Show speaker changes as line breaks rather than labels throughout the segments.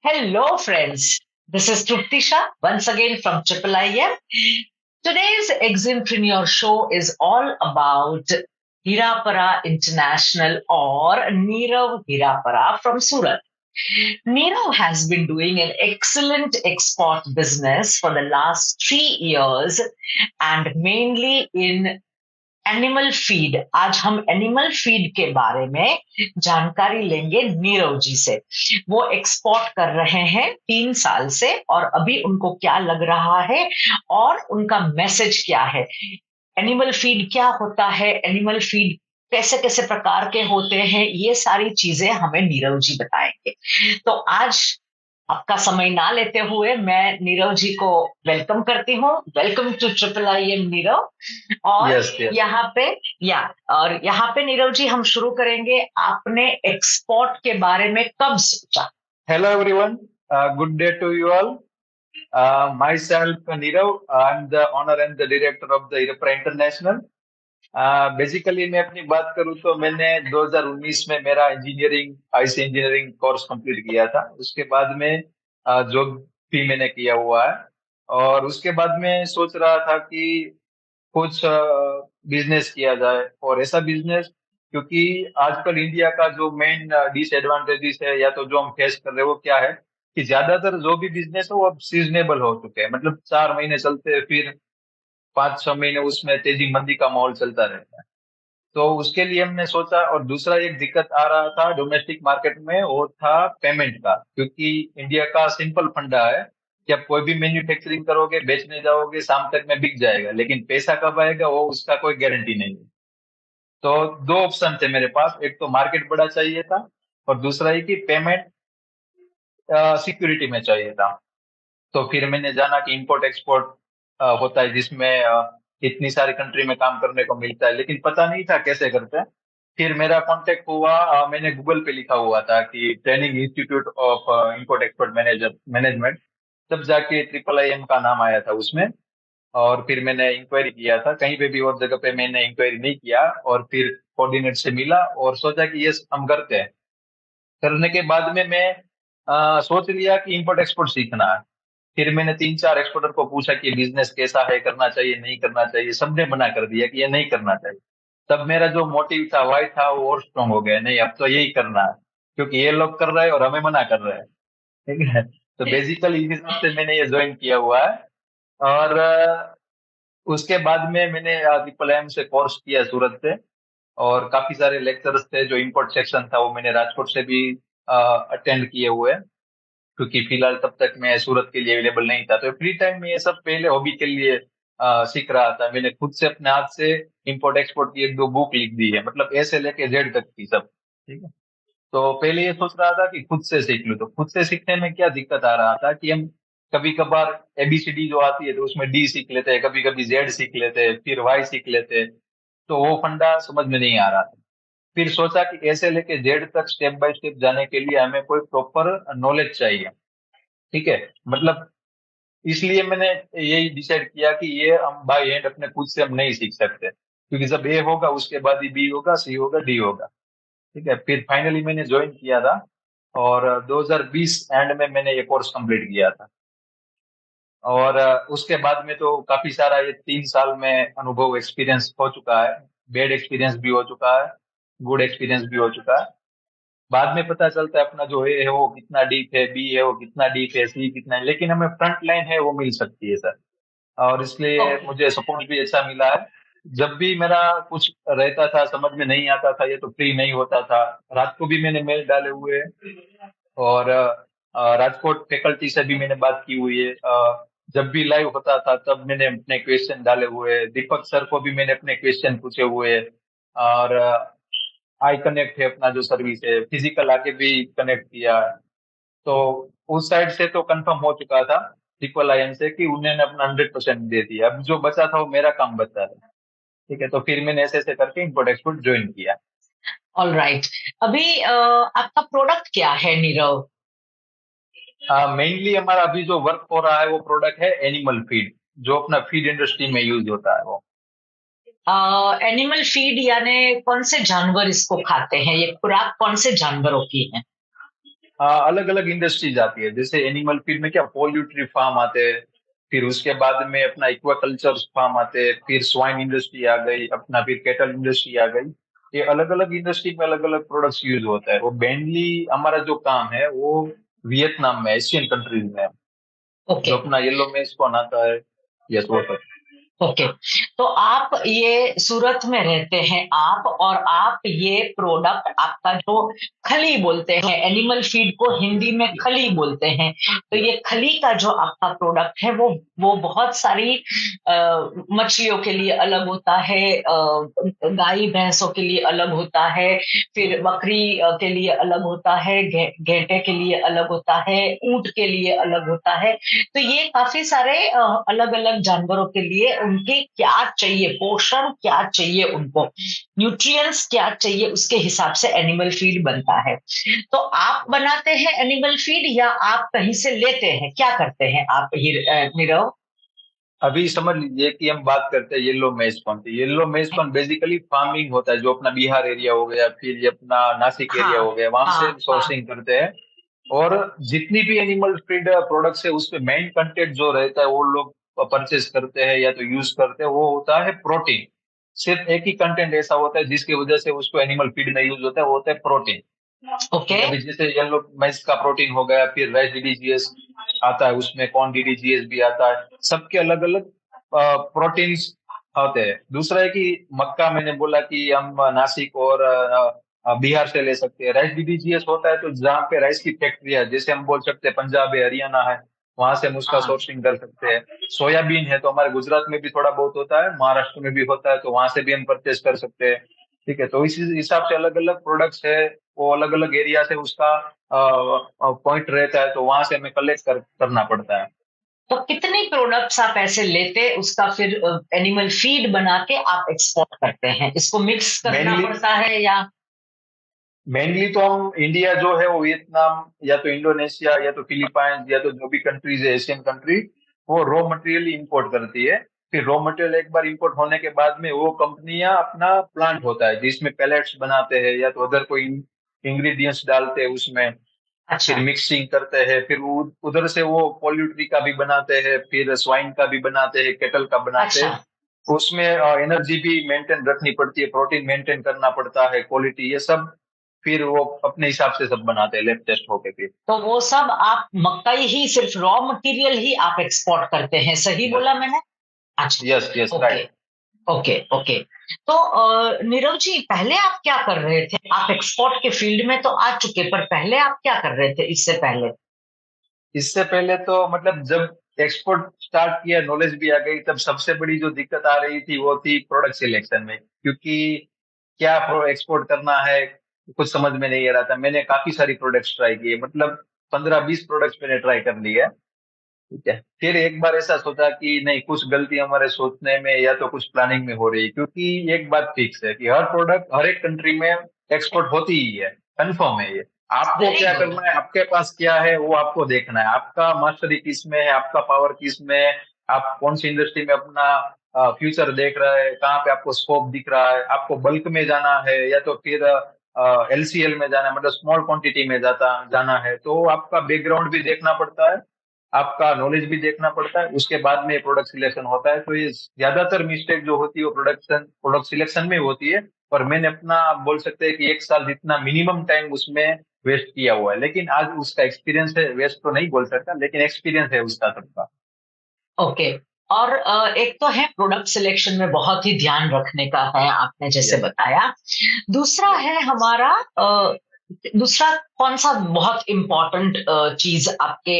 Hello, friends. This is Truptisha once again from Triple IM. Today's Exempreneur show is all about Hirapara International or Nirav Hirapara from Surat. Nirav has been doing an excellent export business for the last 3 years and mainly in animal feed. आज हम animal feed के बारे में जानकारी लेंगे नीरव जी से। वो export कर रहे हैं 3 साल से और अभी उनको क्या लग रहा है और उनका मैसेज क्या है। एनिमल फीड क्या होता है, एनिमल फीड कैसे कैसे प्रकार के होते हैं, ये सारी चीजें हमें नीरव जी बताएंगे। तो आज आपका समय ना लेते हुए मैं नीरव जी को वेलकम करती हूँ। Welcome to triple I M Nirav. और
यस यस
यहाँ पे या और यहाँ पे नीरव जी हम शुरू करेंगे। आपने एक्सपोर्ट के बारे में कब सोचा?
Hello everyone, good day to you all. My self Nirav, I am the owner and the director of the Hirapara International. Basically मैं अपनी बात करूं तो मैंने 2019 में मेरा engineering IC engineering course complete किया था. उसके बाद में जॉब भी मैंने किया हुआ है. और उसके बाद में सोच रहा था कि कुछ बिजनेस किया जाए, और ऐसा बिजनेस, क्योंकि आजकल इंडिया का जो मेन डिसएडवांटेजेस है या तो जो हम फेस कर रहे हैं वो क्या है कि ज्यादातर जो भी बिजनेस है वो अब सीजनेबल हो चुके हैं. मतलब 4 महीने चलते हैं, फिर 5-6 महीने उसमें तेजी मंदी का माहौल चलता रहता है. तो उसके लिए हमने सोचा. और दूसरा एक दिक्कत आ रहा था डोमेस्टिक मार्केट में, वो था पेमेंट का. क्योंकि इंडिया का सिंपल फंडा है कि आप कोई भी मैन्युफैक्चरिंग करोगे, बेचने जाओगे, शाम तक में बिक जाएगा, लेकिन पैसा कब आएगा वो उसका कोई गारंटी नहीं है. तो दो ऑप्शन थे मेरे पास. एक तो मार्केट बड़ा चाहिए था, और दूसरा ये कि पेमेंट सिक्योरिटी में चाहिए था. तो फिर मैंने जाना कि इंपोर्ट एक्सपोर्ट होता है, जिसमें इतनी सारी कंट्री में काम करने को मिलता है, लेकिन पता नहीं था कैसे करते हैं. फिर मेरा कांटेक्ट हुआ, मैंने गूगल पे लिखा हुआ था कि training institute of import export manager management. तब जाके ट्रिपल आई एम का नाम आया था उसमें. और फिर मैंने इंक्वायरी किया था. कहीं पे भी और जगह पे मैंने इंक्वायरी नहीं किया. और फिर कोऑर्डिनेट से मिला और सोचा कि ये हम करते हैं. करने के बाद में मैं सोच लिया कि इंपोर्ट एक्सपोर्ट सीखना है. फिर मैंने 3-4 एक्सपोर्टर को पूछा कि बिजनेस कैसा है, करना चाहिए नहीं करना चाहिए. सबने मना कर दिया कि ये नहीं करना चाहिए. तब मेरा जो मोटिव था, वाई था, वो और स्ट्रांग हो गया. नहीं, अब तो यही करना है, क्योंकि ये लोग कर रहे हैं और हमें मना कर रहे हैं. ठीक है. तो बेसिकली इस हिसाब से मैंने ये ज्वाइन किया हुआ है. और उसके बाद में मैंने ट्रिपल एम से कोर्स किया सूरत से. और काफी सारे लेक्चर्स थे. जो इम्पोर्ट सेक्शन था वो मैंने राजकोट से भी अटेंड किए हुए हैं, क्योंकि फिलहाल तब तक मैं सूरत के लिए अवेलेबल नहीं था. तो फ्री टाइम में ये सब पहले हॉबी के लिए सीख रहा था. मैंने खुद से अपने हाथ से इंपोर्ट एक्सपोर्ट की 1-2 बुक लिख दी है, मतलब ए से लेके जेड तक की सब. ठीक है. तो पहले ये सोच रहा था कि खुद से सीख लूं. तो खुद से सीखने में क्या दिक्कत आ रहा था कि हम कभी कभार एबीसीडी जो आती है तो उसमें डी सीख लेते हैं, कभी कभी जेड सीख लेते हैं, फिर वाई सीख लेते हैं. तो वो फंडा समझ में नहीं आ रहा था. फिर सोचा कि ऐसे लेके जेड तक स्टेप बाय स्टेप जाने के लिए हमें कोई प्रॉपर नॉलेज चाहिए. ठीक है. मतलब इसलिए मैंने यही डिसाइड किया कि ये हम बाय हैंड अपने खुद से हम नहीं सीख सकते, क्योंकि जब ए होगा उसके बाद ही बी होगा, सी होगा, डी होगा. ठीक है. फिर फाइनली मैंने ज्वाइन किया था. और 2020 एंड में मैंने ये कोर्स कंप्लीट किया था. और उसके बाद में तो काफी सारा ये 3 साल में अनुभव एक्सपीरियंस हो चुका है. बैड एक्सपीरियंस भी हो चुका है, गुड एक्सपीरियंस भी हो चुका है. बाद में पता चलता है अपना जो ए है वो कितना डीप है, बी है वो कितना डीप है, सी कितना है, लेकिन हमें फ्रंट लाइन है वो मिल सकती है सर. और इसलिए
ओके।
मुझे सपोर्ट भी अच्छा मिला है. जब भी मेरा कुछ रहता था, समझ में नहीं आता था, ये तो फ्री नहीं होता था, रात को भी मैंने मेल डाले हुए हैं. और राजकोट फैकल्टी से भी मैंने बात की हुई है. जब भी लाइव होता था तब मैंने अपने क्वेश्चन डाले हुए हैं. दीपक सर को भी मैंने अपने क्वेश्चन पूछे हुए हैं. और आई कनेक्ट है अपना जो सर्विस है, फिजिकल आके भी कनेक्ट किया. तो उस साइड से तो कंफर्म हो चुका था ट्रिपल आई एम से कि उन्होंने अपना 100% दे दिया. अब जो बचा था वो मेरा काम बचा था. ठीक है. तो फिर मैंने ऐसे ऐसे करके इंपोर्ट एक्सपोर्ट ज्वाइन किया.
All right. अभी आपका प्रोडक्ट क्या है नीरव?
मेनली हमारा अभी जो वर्क हो रहा है वो प्रोडक्ट है एनिमल फीड, जो अपना फीड इंडस्ट्री में यूज होता है वो.
एनिमल फीड यानी कौन से जानवर इसको खाते हैं? ये खुराक कौन से जानवरों की है?
अलग अलग इंडस्ट्रीज आती है। जैसे एनिमल फीड में क्या पोल्ट्री फार्म आते हैं, फिर उसके बाद में अपना एक्वाकल्चर फार्म आते हैं, फिर स्वाइन इंडस्ट्री आ गई अपना, फिर कैटल इंडस्ट्री आ गई। ये अलग अलग इंडस्ट्री में अलग अलग प्रोडक्ट्स यूज होता है। वो मेनली हमारा जो काम है वो वियतनाम में, एशियन कंट्रीज में है।
ओके।
जो अपना येलो मेज कौन आता है, यस वो सब।
ओके। तो आप ये सूरत में रहते हैं आप, और आप ये प्रोडक्ट आपका जो खली बोलते हैं, एनिमल फीड को हिंदी में खली बोलते हैं, तो ये खली का जो आपका प्रोडक्ट है वो बहुत सारी मछलियों के लिए अलग होता है, गाय भैंसों के लिए अलग होता है, फिर बकरी के लिए अलग होता है, गेंटे के लिए अलग होता है, ऊंट के लिए अलग होता है। तो ये काफी सारे अलग अलग जानवरों के लिए उनके क्या चाहिए, पोषण क्या चाहिए, उनको न्यूट्रिएंट्स क्या चाहिए, उसके हिसाब से एनिमल फीड बनता है। तो आप बनाते हैं एनिमल फीड या आप कहीं से लेते हैं, क्या करते हैं आप नीरव?
अभी समझ लीजिए कि हम बात करते हैं येलो मेज कॉर्न की। येलो मेज कॉर्न बेसिकली फार्मिंग होता है, जो अपना बिहार एरिया हो गया, फिर ये अपना नासिक एरिया
हाँ
हो गया, वहां से
हाँ हाँ।
सोर्सिंग करते हैं। और जितनी भी एनिमल फीड प्रोडक्ट्स है उसमें मेन कंटेंट जो रहता है वो लोग परचेज करते हैं या तो यूज करते हैं, वो होता है प्रोटीन। सिर्फ एक ही कंटेंट ऐसा होता है जिसकी वजह से उसको एनिमल फीड में यूज होता है, वो होता है प्रोटीन।
ओके।
ठीक है, अभी जैसे येलो मैस का प्रोटीन हो गया, फिर राइस डीडीजीएस आता है, उसमें कॉर्न डीडीजीएस भी आता है। सबके अलग अलग प्रोटीन्स होते हैं। दूसरा है कि मक्का, मैंने बोला कि हम नासिक और बिहार से ले सकते हैं। राइस डीडीजीएस होता है तो जहाँ पे राइस की फैक्ट्री है, जैसे हम बोल सकते हैं पंजाब है, हरियाणा है, वहां से हम उसका
हाँ।
सोर्सिंग कर सकते हैं। सोयाबीन है तो हमारे गुजरात में भी थोड़ा बहुत होता है, महाराष्ट्र में भी होता है, तो वहां से भी हम परचेज कर सकते हैं। ठीक है, तो इसी हिसाब से अलग अलग प्रोडक्ट्स है, वो अलग अलग एरिया से उसका पॉइंट रहता है, तो वहां से हमें कलेक्ट करना पड़ता है।
तो कितने प्रोडक्ट्स आप ऐसे लेते, उसका फिर एनिमल फीड बना के आप एक्सपोर्ट करते हैं, इसको मिक्स करना
मेनली
पड़ता है या?
मेनली तो हम इंडिया जो है वो वियतनाम या तो इंडोनेशिया या तो फिलीपाइंस या तो जो भी कंट्रीज है एशियन कंट्री, वो रॉ मटेरियल इंपोर्ट करती है। फिर रॉ मटेरियल एक बार इंपोर्ट होने के बाद में वो कंपनियां अपना प्लांट होता है जिसमें पैलेट्स बनाते हैं या तो अदर कोई इंग्रेडिएंट्स डालते हैं उसमें, फिर
अच्छा
मिक्सिंग करते हैं, फिर उधर से वो पोल्ट्री का भी बनाते हैं, फिर स्वाइन का भी बनाते हैं, केटल का बनाते
अच्छा।
हैं। उसमें एनर्जी भी मेंटेन रखनी पड़ती है, प्रोटीन मेंटेन करना पड़ता है, क्वालिटी ये सब। फिर वो अपने हिसाब से सब बनाते हैं, लैब टेस्ट होके फिर।
तो वो सब आप मकई ही, सिर्फ रॉ मटेरियल ही आप एक्सपोर्ट करते हैं, सही
यस
बोला मैंने?
यस यस,
अच्छा। ओके।
राइट।
Okay okay. तो नीरव जी, पहले आप क्या कर रहे थे? आप एक्सपोर्ट के फील्ड में तो आ चुके, पर पहले आप क्या कर रहे थे इससे पहले?
इससे पहले तो मतलब जब एक्सपोर्ट स्टार्ट किया, नॉलेज भी आ गई, तब सबसे बड़ी जो दिक्कत आ रही थी वो थी प्रोडक्ट सिलेक्शन में। क्योंकि क्या एक्सपोर्ट करना है कुछ समझ में नहीं आ रहा था। मैंने काफी सारी प्रोडक्ट्स ट्राई किए, मतलब 15-20 प्रोडक्ट्स मैंने ट्राई कर लिए। ठीक है, फिर एक बार ऐसा सोचा कि नहीं, कुछ गलती हमारे सोचने में या तो कुछ प्लानिंग में हो रही है। क्योंकि एक बात फिक्स है कि हर प्रोडक्ट हर एक कंट्री में एक्सपोर्ट होती ही है, कंफर्म है ये। आपको
वेरी
क्या
गुड।
करना है, आपके पास क्या है वो आपको देखना है, आपका मास्टरी किस में है, आपका पावर किस में है, आप कौन सी इंडस्ट्री में अपना फ्यूचर देख रहा है, कहाँ पे आपको स्कोप दिख रहा है, आपको बल्क में जाना है या तो फिर एलसीएल में जाना है, मतलब स्मॉल क्वांटिटी में जाना है। तो आपका बैकग्राउंड भी देखना पड़ता है, आपका नॉलेज भी देखना पड़ता है, उसके बाद में प्रोडक्ट सिलेक्शन होता है। तो ये ज्यादातर मिस्टेक जो होती है वो प्रोडक्ट सिलेक्शन में होती है। और मैंने अपना, आप बोल सकते हैं कि 1 साल जितना मिनिमम टाइम उसमें वेस्ट किया हुआ है। लेकिन आज उसका एक्सपीरियंस है, वेस्ट तो नहीं बोल सकता, लेकिन एक्सपीरियंस है उसका सबका।
ओके। और एक तो है प्रोडक्ट सिलेक्शन में बहुत ही ध्यान रखने का है, आपने जैसे
यस
बताया। दूसरा
यस
है हमारा दूसरा कौन सा बहुत इम्पोर्टेंट चीज आपके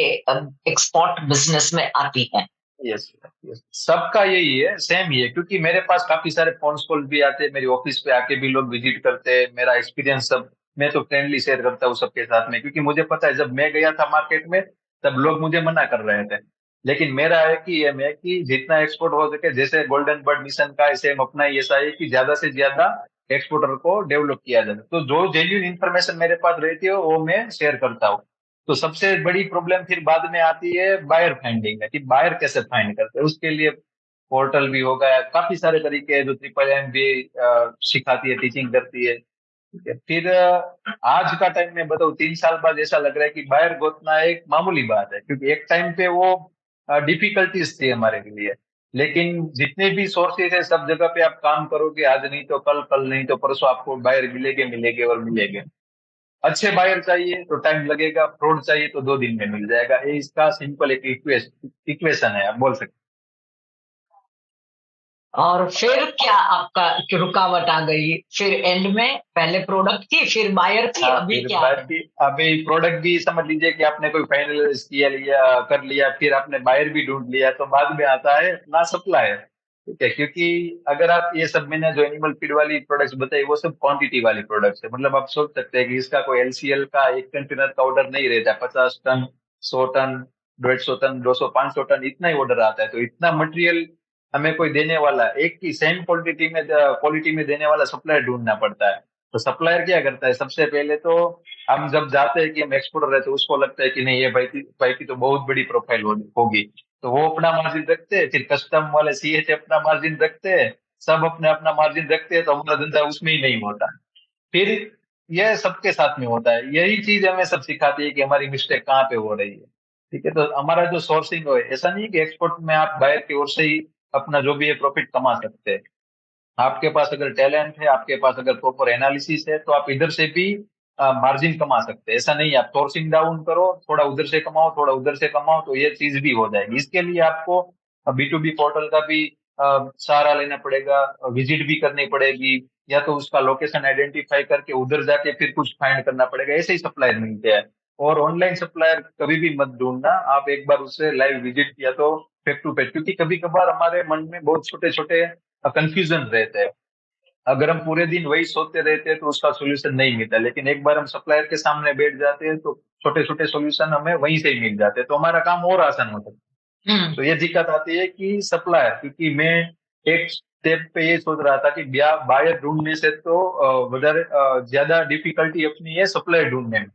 एक्सपोर्ट बिजनेस में आती है?
यस यस, सबका यही है, सेम ही है। क्योंकि मेरे पास काफी सारे फोन कॉल भी आते हैं, मेरी ऑफिस पे आके भी लोग विजिट करते हैं। मेरा एक्सपीरियंस सब मैं तो फ्रेंडली शेयर करता हूँ सबके साथ में, क्योंकि मुझे पता है जब मैं गया था मार्केट में तब लोग मुझे मना कर रहे थे। लेकिन मेरा है कि ये है कि जितना एक्सपोर्ट हो सके, जैसे गोल्डन बर्ड मिशन का ऐसे हम अपना ही ऐसा है कि ज्यादा से ज्यादा एक्सपोर्टर को डेवलप किया जाए। तो जो जेन्युइन इन्फॉर्मेशन मेरे पास रहती है वो मैं शेयर करता हूँ। तो सबसे बड़ी प्रॉब्लम फिर बाद में आती है बायर फाइंडिंग है, कि बायर कैसे फाइंड करते हैं। उसके लिए पोर्टल भी होगा, काफी सारे तरीके हैं जो ट्रिपल एम भी सिखाती है, टीचिंग करती है। ठीक है। फिर आज का टाइम में बताऊं, 3 साल बाद ऐसा लग रहा है कि बायर गोतना एक मामूली बात है, क्योंकि एक टाइम पे वो डिफिकल्टीज थी हमारे लिए। लेकिन जितने भी सोर्सेज है सब जगह पे आप काम करोगे, आज नहीं तो कल, कल नहीं तो परसों आपको बायर मिलेंगे मिलेंगे और मिलेंगे। अच्छे बायर चाहिए तो टाइम लगेगा, फ्रॉड चाहिए तो 2 दिन में मिल जाएगा। ये इसका सिंपल एक इक्वेशन है, आप बोल सकते
और फिर क्या आपका रुकावट आ गई? फिर एंड में पहले प्रोडक्ट की, फिर बायर
हैं।
की,
हाँ,
अभी
फिर
क्या
बायर
है?
की अभी प्रोडक्ट भी समझ लीजिए कि आपने कोई फाइनलाइज किया, लिया कर लिया, फिर आपने बायर भी ढूंढ लिया, तो बाद में आता है ना सप्लायर। ठीक है, क्योंकि अगर आप ये सब, मैंने जो एनिमल फीड वाली प्रोडक्ट्स बताई वो सब क्वांटिटी वाली प्रोडक्ट्स है। मतलब आप सोच सकते हैं कि इसका कोई एलसीएल का एक कंटेनर का ऑर्डर नहीं रहता है, 50 टन, 100 टन, 150 टन, 200, 500 टन, इतना ही ऑर्डर आता है। तो इतना मटेरियल हमें कोई देने वाला, एक की सेम क्वालिटी में देने वाला सप्लायर ढूंढना पड़ता है। तो सप्लायर क्या करता है, सबसे पहले तो हम जब जाते हैं कि हम एक्सपोर्टर है, तो उसको लगता है कि नहीं, ये भाई की तो बहुत बड़ी प्रोफाइल होगी, तो वो अपना मार्जिन रखते हैं। फिर कस्टम वाले सीएच अपना मार्जिन रखते हैं, सब अपने अपना मार्जिन रखते हैं, तो हमारा धंधा उसमें ही नहीं होता। फिर यह सबके साथ में होता है, यही चीज हमें सब सिखाती है कि हमारी मिस्टेक कहाँ पे हो रही है। ठीक है, तो हमारा जो सोर्सिंग है, ऐसा नहीं है कि एक्सपोर्ट में आप बाहर की ओर से ही अपना जो भी है प्रॉफिट कमा सकते हैं। आपके पास अगर टैलेंट है, आपके पास अगर प्रॉपर एनालिसिस है, तो आप इधर से भी मार्जिन कमा सकते हैं। ऐसा नहीं है आप सोर्सिंग डाउन करो, थोड़ा उधर से कमाओ, थोड़ा उधर से कमाओ, तो ये चीज भी हो जाएगी। इसके लिए आपको B2B पोर्टल का भी सहारा लेना पड़ेगा, विजिट भी करनी पड़ेगी, या तो उसका लोकेशन आइडेंटिफाई करके उधर जाके फिर कुछ फाइंड करना पड़ेगा। ऐसे ही सप्लायर मिलते हैं। और ऑनलाइन सप्लायर कभी भी मत ढूंढना, आप एक बार उससे लाइव विजिट या तो फेस टू फेस, क्योंकि कभी कभार हमारे मन में बहुत छोटे छोटे कंफ्यूजन रहते हैं। अगर हम पूरे दिन वही सोचते रहते हैं तो उसका सोल्यूशन नहीं मिलता, लेकिन एक बार हम सप्लायर के सामने बैठ जाते हैं तो छोटे छोटे सोल्यूशन हमें वहीं से ही मिल जाते हैं, तो हमारा काम और आसान हो सकता है।
हम्म।
तो ये दिक्कत आती है कि सप्लायर, क्योंकि मैं एक स्टेप पे ये सोच रहा था कि बायर ढूंढने से तो ज्यादा डिफिकल्टी अपनी है सप्लायर ढूंढने में।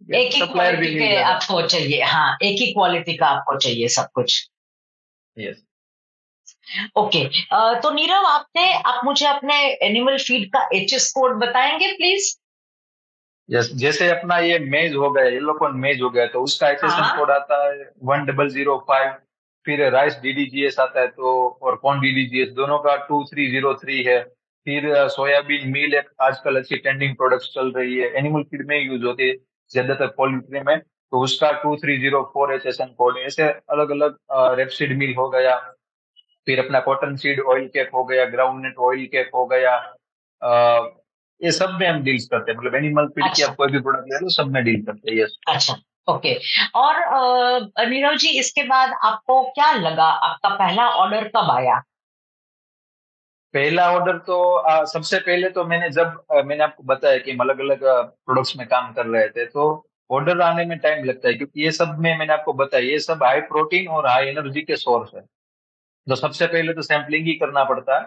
एक ही
सप्लायर भी
क्वालिटी
मिल
के
जाएगा।
आपको चाहिए, हाँ, एक ही क्वालिटी का आपको चाहिए सब कुछ।
यस।
ओके। तो नीरव, आप मुझे अपने एनिमल फीड का एचएस कोड बताएंगे प्लीज?
यस, जैसे अपना ये मेज हो गया, येलो कॉर्न मेज हो गया, तो उसका एचएसएन
हाँ।
कोड आता है 1005। फिर राइस डीडीजीएस आता है, तो और कॉर्न डीडीजीएस दोनों का 2303 है। फिर सोयाबीन मील एक आजकल अच्छी ट्रेंडिंग प्रोडक्ट्स चल रही है, एनिमल फीड में यूज होती है ज्यादातर पोल्ट्री में, तो उसका 2304 एचएसएन कोड है। ऐसे अलग अलग रेपसीड मिल हो गया। फिर अपना कॉटन सीड ऑयल केक हो गया, ग्राउंड नट ऑयल केक हो गया। ये सब में हम डील्स करते हैं, मतलब एनिमल फीड की
अच्छा।
आप कोई भी प्रोडक्ट ले लो, सब में डील करते हैं। यस।
अच्छा। ओके। और नीरव जी, इसके बाद आपको क्या लगा, आपका पहला ऑर्डर कब आया?
पहला ऑर्डर तो सबसे पहले तो मैंने आपको बताया कि हम अलग अलग प्रोडक्ट्स में काम कर रहे थे, तो ऑर्डर आने में टाइम लगता है, क्योंकि ये सब में मैंने आपको बताया ये सब हाई प्रोटीन और हाई एनर्जी के सोर्स है। तो सबसे पहले तो सैम्पलिंग ही करना पड़ता है।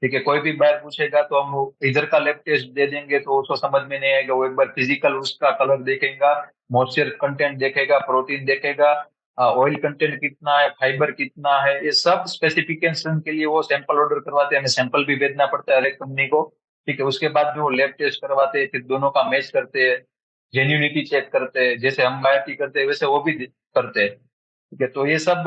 ठीक है, कोई भी बायर पूछेगा तो हम इधर का लैब टेस्ट दे देंगे, तो उसको समझ में नहीं आएगा। वो एक बार फिजिकल उसका कलर देखेगा, मॉइस्चर कंटेंट देखेगा, प्रोटीन देखेगा, ऑयल कंटेंट कितना है, फाइबर कितना है, ये सब स्पेसिफिकेशन के लिए वो सैंपल ऑर्डर करवाते हैं। हमें सैंपल भी भेजना पड़ता है हर एक कंपनी को। ठीक है, उसके बाद में वो लैब टेस्ट करवाते हैं, फिर दोनों का मैच करते हैं, जेन्यूनिटी चेक करते हैं, जैसे हम बायर की करते हैं वैसे वो भी करते हैं। ठीक है, तो ये सब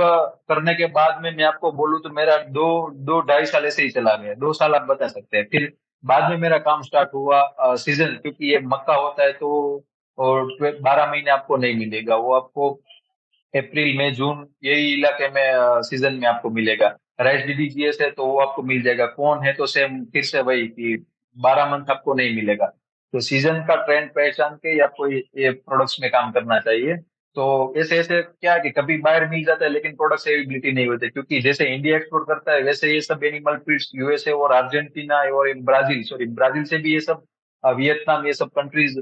करने के बाद में मैं आपको बोलूँ तो मेरा दो दो 2.5 साल ऐसे ही चला गया, 2 साल आप बता सकते हैं। फिर बाद में मेरा काम स्टार्ट हुआ सीजन, क्योंकि ये मक्का होता है तो और 12 महीने आपको नहीं मिलेगा, वो आपको अप्रैल मई जून यही इलाके में सीजन में आपको मिलेगा। राइस डीडीजीएस है तो वो आपको मिल जाएगा, कौन है तो सेम फिर से वही कि 12 मंथ आपको नहीं मिलेगा। तो सीजन का ट्रेंड पहचान के ही आपको ये प्रोडक्ट्स में काम करना चाहिए। तो ऐसे ऐसे क्या है कि कभी बाहर मिल जाता है लेकिन प्रोडक्ट अवेलेबिलिटी नहीं होती, क्योंकि जैसे इंडिया एक्सपोर्ट करता है वैसे ये सब एनिमल फीड्स यूएसए और अर्जेंटीना और ब्राजील, सॉरी ब्राजील से भी ये सब, वियतनाम, ये सब कंट्रीज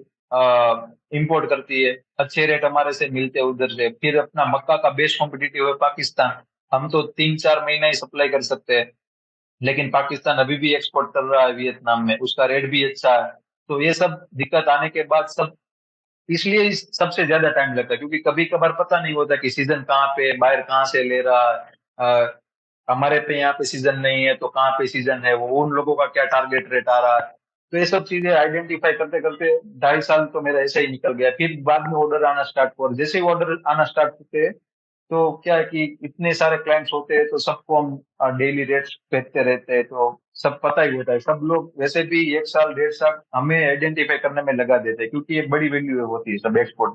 इंपोर्ट करती है। अच्छे रेट हमारे से मिलते हैं उधर से। फिर अपना मक्का का बेस्ट कॉम्पिटिटिव है पाकिस्तान, हम तो 3-4 महीना ही सप्लाई कर सकते हैं, लेकिन पाकिस्तान अभी भी एक्सपोर्ट कर रहा है वियतनाम में, उसका रेट भी अच्छा है। तो ये सब दिक्कत आने के बाद सब, इसलिए सबसे ज्यादा टाइम लगता है, क्योंकि कभी कभार पता नहीं होता कि सीजन कहाँ पे, बाहर कहाँ से ले रहा है। हमारे पे यहाँ पे सीजन नहीं है तो कहाँ पे सीजन है, वो उन लोगों का क्या टारगेट रेट आ रहा है। तो ये सब चीजें आइडेंटिफाई करते करते 2.5 साल तो मेरा ऐसे ही निकल गया। फिर बाद में ऑर्डर आना स्टार्ट हुआ, और जैसे ही ऑर्डर आना स्टार्ट होते तो क्या है कि इतने सारे क्लाइंट्स होते हैं तो सबको हम डेली रेट्स भेजते रहते हैं, तो सब पता ही होता है। सब लोग वैसे भी 1 साल 1.5 साल हमें आइडेंटिफाई करने में लगा देते हैं, क्योंकि एक बड़ी वैल्यू होती है सब एक्सपोर्ट।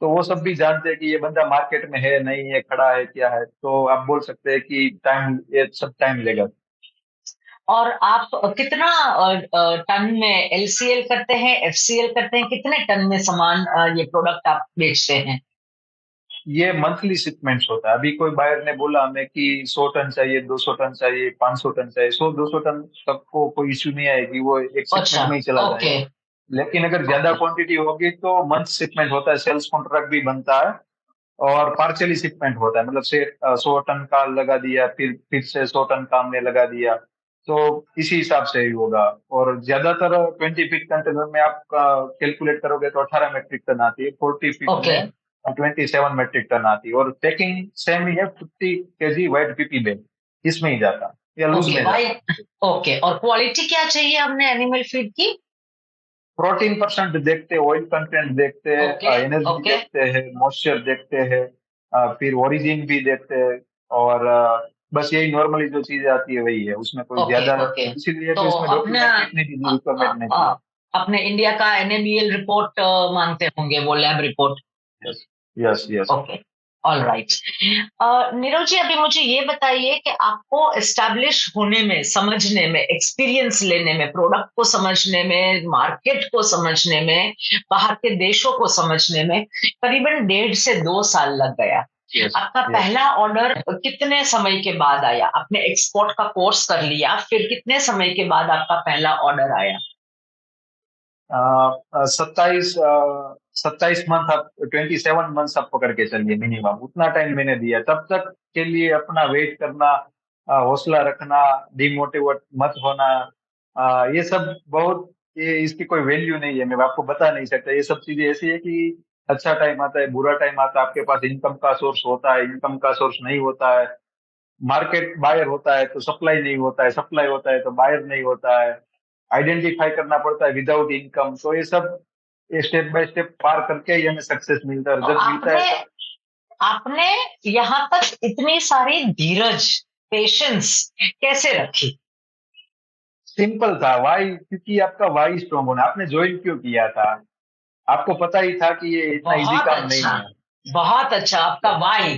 तो वो सब भी जानते हैं कि ये बंदा मार्केट में है नहीं है, खड़ा है क्या है। तो आप बोल सकते हैं कि टाइम, ये सब टाइम लेगा।
और आप कितना टन में एलसीएल करते हैं, एफसीएल करते हैं, कितने टन में सामान ये प्रोडक्ट आप बेचते हैं?
ये मंथली शिपमेंट्स होता है। अभी कोई बायर ने बोला हमें कि 100 टन चाहिए, 200 टन चाहिए, 500 टन चाहिए, 100-200 टन तक को कोई इश्यू नहीं आएगी, वो एक
अच्छा।
शिपमेंट में ही चला
ओके।
जाएगा। लेकिन अगर ज्यादा
ओके।
क्वांटिटी होगी तो मंथ शिपमेंट होता है, सेल्स कॉन्ट्रैक्ट भी बनता है, और पार्शियली शिपमेंट होता है। मतलब से 100 टन का लगा दिया, फिर से 100 टन का हमने लगा दिया, तो इसी हिसाब से ही होगा। और ज्यादातर 20 फीट कंटेनर में आप कैलकुलेट करोगे तो 18 मेट्रिक टन आती है, 40 फीट
ओके।
में 27 मेट्रिक टन आती है। और पैकिंग सेम ही है, 50 kg वाइट पीपी बैग इसमें ही जाता है, या लूज
ओके
में
भाई।
जाता है।
ओके, और क्वालिटी क्या चाहिए हमने एनिमल फीड की?
प्रोटीन परसेंट देखते हैं, ऑयल कंटेंट देखते हैं,
ओके।
Energy
okay.
देखते हैं, मॉइस्चर देखते हैं, फिर ओरिजिन भी देखते हैं। और बस यही नॉर्मली जो चीजें आती है वही है, उसमें कोई
ओके।
ज्यादा,
ओके।
इसीलिए
तो
तो इसमें
अपना
डॉक्यूमेंट की इतनी भी रिक्वायरमेंट नहीं थी।
अपने इंडिया का एनएबीएल रिपोर्ट मांगते होंगे, वो lab report.
Yes, yes, yes.
Okay. All right. Nirav ji, अभी मुझे ये बताइए कि आपको एस्टैब्लिश होने में, समझने में, एक्सपीरियंस लेने में, प्रोडक्ट को समझने में, मार्केट को समझने में, बाहर के देशों को समझने में करीबन 1.5 से 2 साल लग गया।
यस,
आपका
यस।
पहला ऑर्डर कितने समय के बाद आया? आपने एक्सपोर्ट का कोर्स कर लिया, फिर कितने समय के बाद आपका पहला ऑर्डर आया?
27 मंथ, आप 27 मंथ आप पकड़ के चलिए मिनिमम, उतना टाइम मैंने दिया। तब तक के लिए अपना वेट करना, हौसला रखना, डिमोटिवेट मत होना, ये सब बहुत, ये इसकी कोई वैल्यू नहीं है, मैं आपको बता नहीं सकता। ये सब चीजें ऐसी है कि अच्छा टाइम आता है, बुरा टाइम आता है, आपके पास इनकम का सोर्स होता है, इनकम का सोर्स नहीं होता है, मार्केट बायर होता है तो सप्लाई नहीं होता है, सप्लाई होता है तो बायर नहीं होता है, आइडेंटिफाई करना पड़ता है विदाउट इनकम। तो ये सब स्टेप बाय स्टेप पार करके ही हमें सक्सेस मिलता है, और
तो
जब मिलता है
आपने
तब
आपने यहाँ तक इतनी सारी धीरज, पेशेंस कैसे रखी?
सिंपल था। वाई, क्योंकि आपका वाई स्ट्रांग होना। आपने ज्वाइन क्यों किया था? आपको पता ही था कि ये इतना इजी
बहुत
काम नहीं
अच्छा।
है।
बहुत अच्छा, आपका वाई,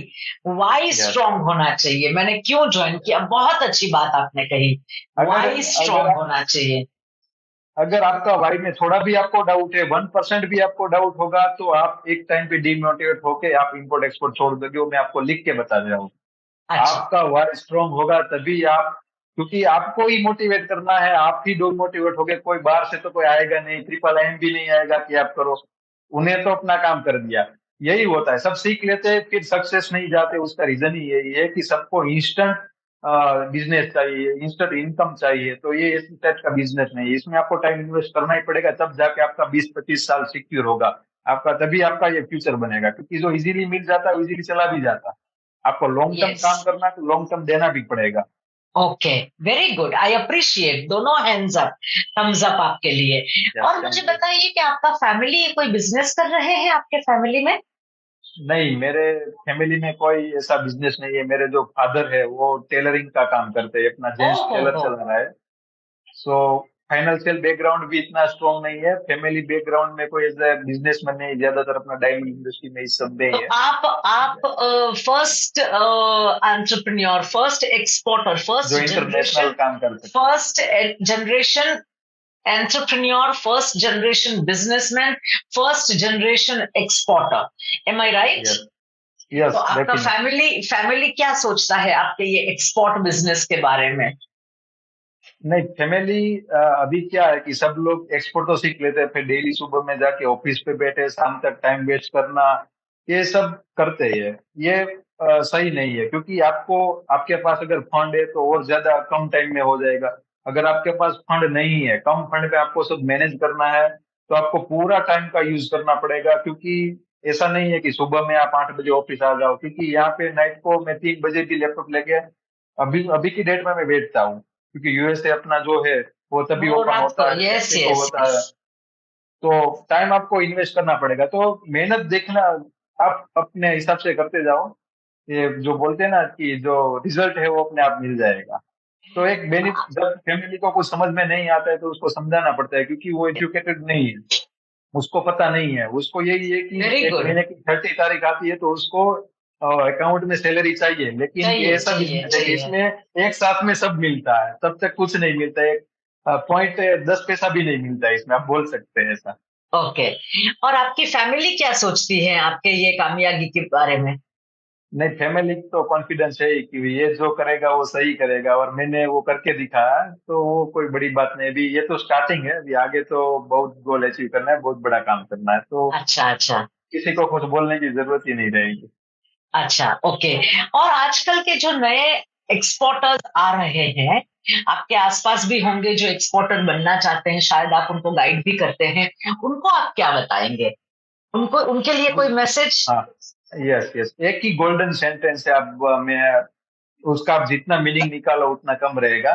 वाई
यस।
स्ट्रांग होना चाहिए। मैंने क्यों ज्वाइन किया, बहुत अच्छी बात आपने कही।
अगर
वाई
अगर
स्ट्रांग होना चाहिए।
अगर आपका वाई में थोड़ा भी आपको डाउट है, 1% भी आपको डाउट होगा, तो आप एक टाइम पे डीमोटिवेट होके आप इंपोर्ट एक्सपोर्ट छोड़ दोगे। वो मैं आपको लिख के बता दे रहा हूँ।
अच्छा।
आपका वाई स्ट्रांग होगा तभी आप, क्योंकि आपको ही मोटिवेट करना है, आप ही डो मोटिवेट होगे, कोई बाहर से तो कोई आएगा नहीं, ट्रिपल एम भी नहीं आएगा कि आप करो। उन्हें तो अपना काम कर दिया। यही होता है, सब सीख लेते हैं फिर सक्सेस नहीं जाते। उसका रीजन ही यही है कि सबको इंस्टेंट बिजनेस चाहिए, इंस्टेंट इनकम चाहिए। तो ये इस टाइप का बिजनेस नहीं है, इसमें आपको टाइम इन्वेस्ट करना ही पड़ेगा, तब जाके आपका 20-25 साल सिक्योर होगा आपका, तभी आपका ये फ्यूचर बनेगा। क्योंकि जो इजीली मिल जाता है इजीली चला भी जाता है। आपको लॉन्ग टर्म
यस।
काम करना है तो लॉन्ग टर्म देना भी पड़ेगा।
Okay. Very good, I appreciate. दोनों हैंड्स अप, थम्स अप आपके लिए।
यस,
और मुझे
थैंक यू।
बताइए कि आपका फैमिली कोई बिजनेस कर रहे हैं, आपके फैमिली में?
नहीं, मेरे फैमिली में कोई ऐसा बिजनेस नहीं है। मेरे जो फादर है वो टेलरिंग का काम करते हैं, अपना जेंट्स टेलर
ओहो।
चला रहा है। सो फाइनेंशियल बैकग्राउंड भी इतना स्ट्रांग नहीं है, फैमिली बैकग्राउंड में कोई ऐसा बिजनेसमैन नहीं, ज्यादातर अपना डायमंड इंडस्ट्री में इस सब में
तो
ही है।
आप फर्स्ट एंटरप्रेन्योर, फर्स्ट एक्सपोर्टर,
जो इंटरनेशनल काम करते हैं।
First generation entrepreneur, first generation businessman, first generation exporter, am I right?
Yes,
तो
यस,
आपका
डेफिनेटली।
फैमिली फैमिली क्या सोचता है आपके ये एक्सपोर्ट बिजनेस के बारे में?
नहीं, फैमिली अभी क्या है कि सब लोग एक्सपोर्ट तो सीख लेते हैं, फिर डेली सुबह में जाके ऑफिस पे बैठे शाम तक टाइम वेस्ट करना, ये सब करते हैं। ये सही नहीं है, क्योंकि आपको, आपके पास अगर फंड है तो और ज्यादा कम टाइम में हो जाएगा। अगर आपके पास फंड नहीं है, कम फंड में आपको सब मैनेज करना है, तो आपको पूरा टाइम का यूज करना पड़ेगा। क्योंकि ऐसा नहीं है कि सुबह में आप 8 बजे ऑफिस आ जाओ, क्योंकि यहाँ पे नाइट को मैं 3 बजे भी लैपटॉप लेके, अभी अभी की डेट में मैं बैठता हूँ। क्योंकि यूएसए अपना जो है वो तभी
वो
ओपन
रात
होता
को,
है,
यस
सेफ्टी को
यस
होता
यस।
है। तो टाइम आपको इन्वेस्ट करना पड़ेगा, तो मेहनत देखना आप अपने हिसाब से करते जाओ। ये जो बोलते हैं ना कि जो रिजल्ट है वो अपने आप मिल जाएगा। तो एक बेनिफिट, जब फैमिली को कुछ समझ में नहीं आता है तो उसको समझाना पड़ता है, क्योंकि वो एजुकेटेड नहीं है, उसको पता नहीं है। उसको यही है कि
वेरी
एक
गुड।
महीने की 30 तारीख आती है तो उसको अकाउंट में सैलरी चाहिए, लेकिन ये
चाहिए
ऐसा
चाहिए
बिजनेस है कि
चाहिए।
इसमें एक साथ में सब मिलता है, तब तक कुछ नहीं मिलता है। एक पॉइंट 10 पैसा भी नहीं मिलता है इसमें, आप बोल सकते हैं ऐसा।
ओके। और आपकी फैमिली क्या सोचती है आपके ये कामयाबी के बारे में?
नहीं, फैमिली तो कॉन्फिडेंस है ही कि ये जो करेगा वो सही करेगा, और मैंने वो करके दिखाया, तो वो कोई बड़ी बात नहीं। अभी ये तो स्टार्टिंग है, अभी आगे तो बहुत गोल अचीव करना है, बहुत बड़ा काम करना है, तो
अच्छा अच्छा।
किसी को कुछ बोलने की जरूरत ही नहीं रहेगी।
अच्छा ओके। और आजकल के जो नए एक्सपोर्टर्स आ रहे हैं, आपके आसपास भी होंगे जो एक्सपोर्टर बनना चाहते हैं, शायद आप उनको गाइड भी करते हैं, उनको आप क्या बताएंगे? उनको, उनके लिए कोई मैसेज?
हाँ, यस यस, एक ही गोल्डन सेंटेंस है, अब मैं उसका आप जितना मीनिंग निकालो उतना कम रहेगा,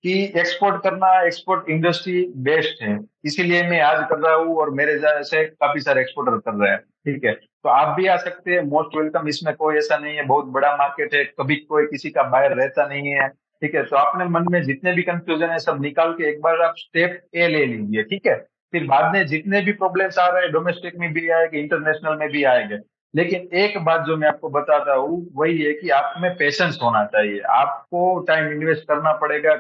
कि एक्सपोर्ट करना, एक्सपोर्ट इंडस्ट्री बेस्ट है। इसीलिए मैं आज कर रहा हूँ और मेरे जैसे काफी सारे एक्सपोर्टर कर रहे हैं। ठीक है, तो आप भी आ सकते हैं, मोस्ट वेलकम, इसमें कोई ऐसा नहीं है, बहुत बड़ा मार्केट है, कभी कोई किसी का बायर रहता नहीं है। ठीक है, तो अपने मन में जितने भी कंफ्यूजन है सब निकाल के एक बार आप स्टेप ए ले लीजिए। ठीक है, फिर बाद में जितने भी प्रॉब्लम्स आ रहे हैं, डोमेस्टिक में भी आएंगे, इंटरनेशनल में भी आएंगे, लेकिन एक बात जो मैं आपको बताता हूँ वही है कि आप में पेशेंस होना चाहिए। आपको टाइम इन्वेस्ट करना पड़ेगा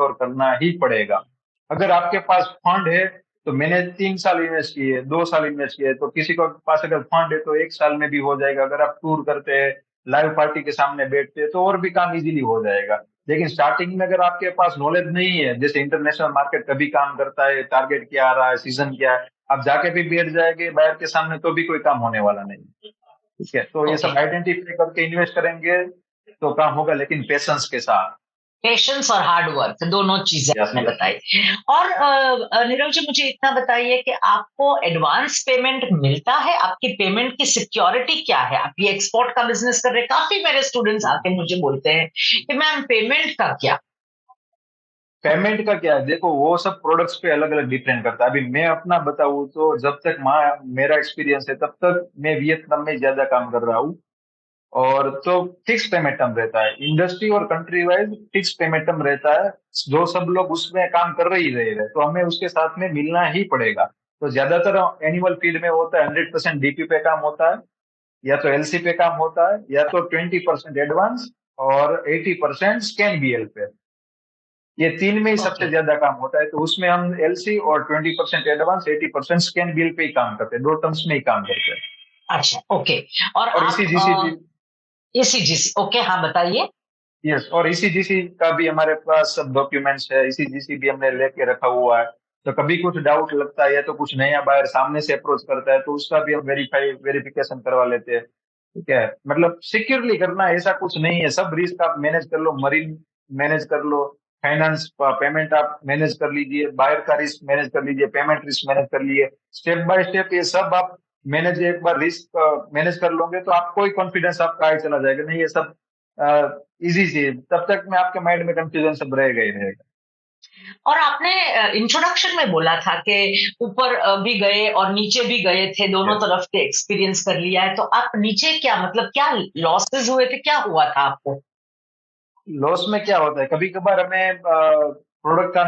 और करना ही पड़ेगा। अगर आपके पास फंड है, तो मैंने 3 साल इन्वेस्ट किए, 2 साल इन्वेस्ट किए, तो किसी के पास अगर फंड है तो 1 साल में भी हो जाएगा। अगर आप टूर करते हैं, लाइव पार्टी के सामने बैठते हैं, तो और भी काम इजीली हो जाएगा। लेकिन स्टार्टिंग में अगर आपके पास नॉलेज नहीं है, जैसे इंटरनेशनल मार्केट कभी काम करता है, टारगेट क्या आ रहा है, सीजन क्या है, आप जाके भी बैठ जाएंगे बाहर के सामने तो भी कोई काम होने वाला नहीं। ठीक है, तो ये
ओके।
सब आइडेंटिफाई करके इन्वेस्ट करेंगे तो काम होगा, लेकिन पेशेंस के साथ।
पेशेंस और हार्ड वर्क, दोनों चीजें
यस
आपने
यस।
बताई। और नीरव जी, मुझे इतना बताइए कि आपको एडवांस पेमेंट मिलता है? आपकी पेमेंट की सिक्योरिटी क्या है? आप ये एक्सपोर्ट का बिजनेस कर रहे हैं, काफी मेरे स्टूडेंट्स आके मुझे बोलते हैं कि मैम पेमेंट का क्या?
पेमेंट का क्या है, देखो वो सब प्रोडक्ट्स पे अलग अलग डिपेंड करता है। अभी मैं अपना बताऊँ तो जब तक मेरा एक्सपीरियंस है तब तक मैं वियतनाम में ज्यादा काम कर रहा हूँ। और तो फिक्स पेमेंट टर्म रहता है, इंडस्ट्री और country wise fix payment term रहता है। जो सब लोग उसमें काम कर रही रहे हैं, तो हमें उसके साथ में मिलना ही पड़ेगा। तो ज्यादातर एनिमल फीड में होता है 100% डीपी पे काम होता है, या तो एलसी पे काम होता है, या तो 20% एडवांस और 80% स्कैन बीएल पे। ये तीन में ही सबसे
ओके।
ज्यादा काम होता है, तो उसमें हम एलसी और 20% एडवांस, 80% स्कैन बिल पे ही काम करते हैं, दो टर्म्स में ही काम करते हैं।
अच्छा ओके। और
और
आप
इसी जीसी,
ईसीजीसी, ओके हाँ बताइए।
यस, और इसी जीसी का भी हमारे पास सब डॉक्यूमेंट्स है, इसी जीसी भी हमने लेके रखा हुआ है। तो कभी कुछ डाउट लगता है या तो कुछ नया बायर सामने से अप्रोच करता है, तो उसका भी हम वेरिफिकेशन करवा लेते हैं। ठीक है, मतलब सिक्योरली करना है, ऐसा कुछ नहीं है। सब रिस्क आप मैनेज कर लो, मरीन मैनेज कर लो, फाइनेंस पेमेंट आप मैनेज कर लीजिए, बायर का रिस्क मैनेज कर लीजिए, पेमेंट रिस्क मैनेज कर लीजिए। स्टेप बाय स्टेप ये सब आप मैनेज, एक बार रिस्क मैनेज कर लोगे तो आपको ही कॉन्फिडेंस आपका आगे चला जाएगा, नहीं ये सब इजी सी है। तब तक में आपके माइंड में कंफ्यूजन सब रहेगा ही रहेगा।
और आपने इंट्रोडक्शन में बोला था कि ऊपर भी गए और नीचे भी गए थे, दोनों
यस,
तरफ के एक्सपीरियंस कर लिया है, तो आप नीचे क्या, मतलब क्या लॉसेस हुए थे, क्या हुआ था आपको?
लॉस में क्या होता है, कभी कभार हमें प्रोडक्ट का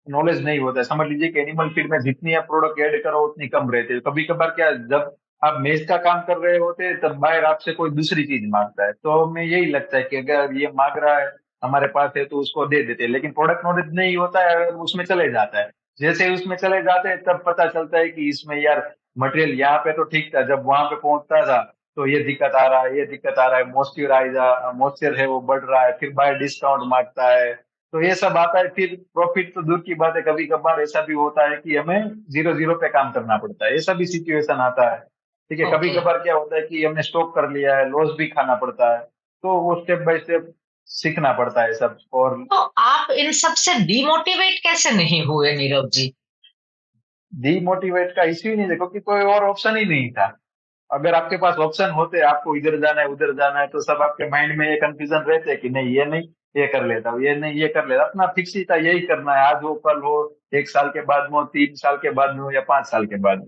नॉलेज नहीं होता है। समझ लीजिए कि एनिमल फीड में जितनी आप प्रोडक्ट ऐड करो उतनी कम रहती है। कभी कभार क्या, जब आप मेज का काम कर रहे होते हैं तब बाहर आपसे कोई दूसरी चीज मांगता है, तो हमें यही लगता है कि अगर ये मांग रहा है हमारे पास है तो उसको दे देते हैं, लेकिन प्रोडक्ट नॉलेज नहीं होता है, उसमें चले जाता है। जैसे ही उसमें चले जाते हैं तब पता चलता है कि इसमें यार मटेरियल यहाँ पे तो ठीक था, जब वहां पे पहुंचता था तो ये दिक्कत आ रहा है, ये दिक्कत आ रहा है, मॉइस्चर है वो बढ़ रहा है, फिर बाय डिस्काउंट मांगता है। तो ये सब आता है, फिर प्रॉफिट तो दूर की बात है, कभी कभार ऐसा भी होता है कि हमें जीरो जीरो पे काम करना पड़ता है, ऐसा भी सिचुएशन आता है। ठीक है, कभी
ओके।
कभार क्या होता है कि हमने स्टॉक कर लिया है, लॉस भी खाना पड़ता है, तो वो स्टेप बाय स्टेप सीखना पड़ता है सब। और
तो आप इन सब से डिमोटिवेट कैसे नहीं हुए नीरव जी?
डीमोटिवेट का इश्यू ही नहीं, देखो कि कोई और ऑप्शन ही नहीं था। अगर आपके पास ऑप्शन होते, आपको इधर जाना है उधर जाना है, तो सब आपके माइंड में ये कंफ्यूजन रहते कि नहीं ये नहीं, ये कर लेता हूँ, ये नहीं ये कर लेता, अपना फिक्स ही था यही करना है, आज हो कल हो, 1 साल के बाद में हो, 3 साल के बाद में हो या 5 साल के बाद में।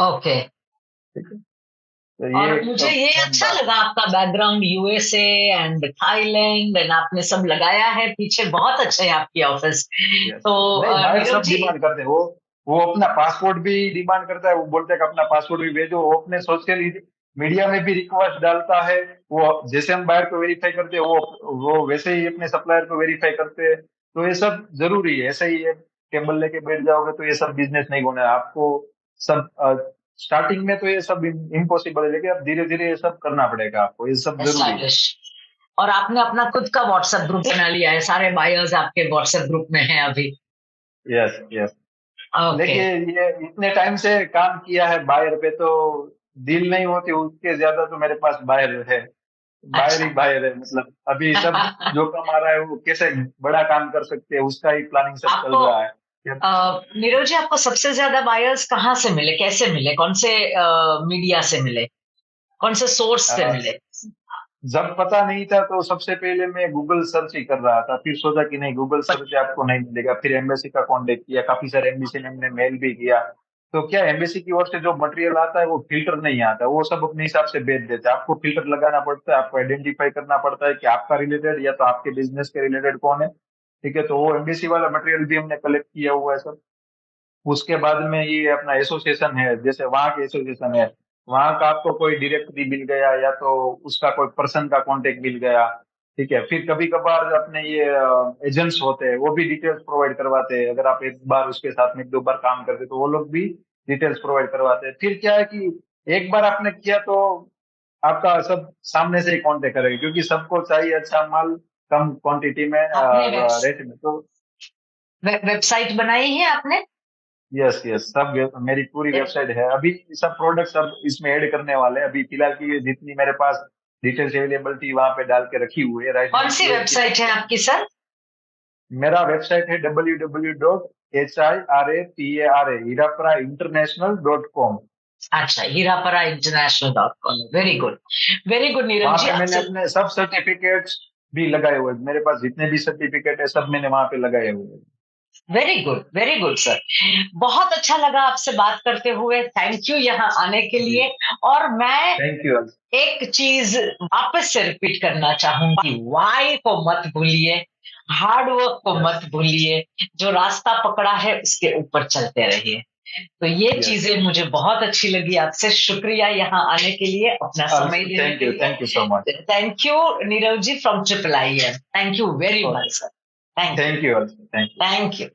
ओके।
ठीक है, तो ये
और
एक
मुझे ये
मेन
अच्छा
बात
लगा आपका background USA and Thailand and आपने सब लगाया है पीछे, बहुत अच्छा है आपकी ऑफिस।
है। यस,
तो
नहीं बाहर
नीरव
सब
जी।
डिमांड करते हैं, वो अपना पासपोर्ट भी डिमांड करता है, वो बोलते हैं कि अपना पासपोर्ट भी भेजो, वो अपने सोशल मीडिया में भी रिक्वेस्ट डालता है। वो जैसे हम बाहर को वेरीफाई करते हैं, वो वैसे ही अपने सप्लायर को वेरीफाई करते हैं। तो ये सब जरूरी है, ऐसे ही है टेबल लेके बैठ जाओगे तो ये सब बिजनेस नहीं होना है आपको। सब स्टार्टिंग में तो ये सब इम्पॉसिबल है, लेकिन अब धीरे धीरे ये सब करना पड़ेगा आपको, ये सब जरूरी है।
एस्टैब्लिश। और आपने अपना खुद का व्हाट्सएप ग्रुप बना लिया है, सारे बायर्स आपके व्हाट्सएप ग्रुप में हैं अभी।
Yes yes.
ओके।
देखिए ये इतने टाइम से काम किया है बायर पे, तो डील नहीं होती उसके ज्यादा तो मेरे पास बायर है, बायर ही
अच्छा।
बायर है, मतलब अभी सब जो काम आ रहा है वो कैसे बड़ा काम कर सकते हैं उसका ही प्लानिंग सब चल
आपको
रहा है।
नीरज जी, आपको सबसे ज्यादा बायर्स कहाँ से मिले, कैसे मिले, कौन से मीडिया से मिले, कौन से सोर्स से
अ,
मिले?
जब पता नहीं था तो सबसे पहले मैं गूगल सर्च ही कर रहा था, फिर सोचा कि नहीं गूगल सर्च आपको नहीं मिलेगा, फिर एम्बेसी का कांटेक्ट किया, काफी सारे एम्बेसी ने हमने मेल भी किया। तो क्या एम्बेसी की ओर से जो मटेरियल आता है वो फिल्टर नहीं आता, वो सब अपने हिसाब से भेज देते हैं, आपको फिल्टर लगाना पड़ता है, आपको आइडेंटिफाई करना पड़ता है कि आपका रिलेटेड या तो आपके बिजनेस के रिलेटेड कौन है। ठीक है, तो वो एम्बेसी वाला मटेरियल भी हमने कलेक्ट किया हुआ है सब। उसके बाद में ये अपना एसोसिएशन है, जैसे वहाँ के एसोसिएशन है, वहाँ का आपको कोई डायरेक्टरी मिल गया या तो उसका कोई पर्सन का कांटेक्ट मिल गया। ठीक है, फिर कभी कभार अपने ये एजेंट्स होते हैं, वो भी डिटेल्स प्रोवाइड करवाते हैं, अगर आप एक बार उसके साथ में 2 बार काम करते तो वो लोग भी डिटेल्स प्रोवाइड करवाते हैं। फिर क्या है कि एक बार आपने किया तो आपका सब सामने से ही कांटेक्ट करेगा, क्योंकि सबको चाहिए अच्छा माल कम क्वांटिटी में
आपने
रेट में। तो
वेबसाइट बनाई है आपने?
यस यस, सब मेरी पूरी वेबसाइट है, अभी सब प्रोडक्ट सब इसमें ऐड करने वाले हैं, अभी फिलहाल की जितनी मेरे पास डिटेल्स अवेलेबल थी वहां पे डाल के रखी हुई है, राइस
कौन
ब्रान
सी
की है।
वेबसाइट है आपकी सर?
मेरा वेबसाइट है www.hirapara हीरापरा
अच्छा, Hirapara International dot com. Very good, very good Nirav
वहां
जी
पे मैंने
आपसे।
अपने सब सर्टिफिकेट्स भी लगाए हुए हैं, मेरे पास जितने भी सर्टिफिकेट है सब मैंने वहां पे लगाए हुए हैं।
Very good sir. बहुत अच्छा लगा आपसे बात करते हुए, थैंक यू यहाँ आने के
जी,
लिए। और मैं
थैंक यू।
एक चीज वापस से रिपीट करना चाहूंगी, वाई को मत भूलिए, हार्ड वर्क को
यस
मत भूलिए, जो रास्ता पकड़ा है उसके ऊपर चलते रहिए। तो ये
यस,
चीजें मुझे बहुत अच्छी लगी। आपसे शुक्रिया यहाँ आने के लिए, अपना समय देने के
थैंक यू सो मच।
लिए। Thank you Nirav ji from triple I M. Thank you very much sir. Thank you.
Thank you, thank you.
Thank you.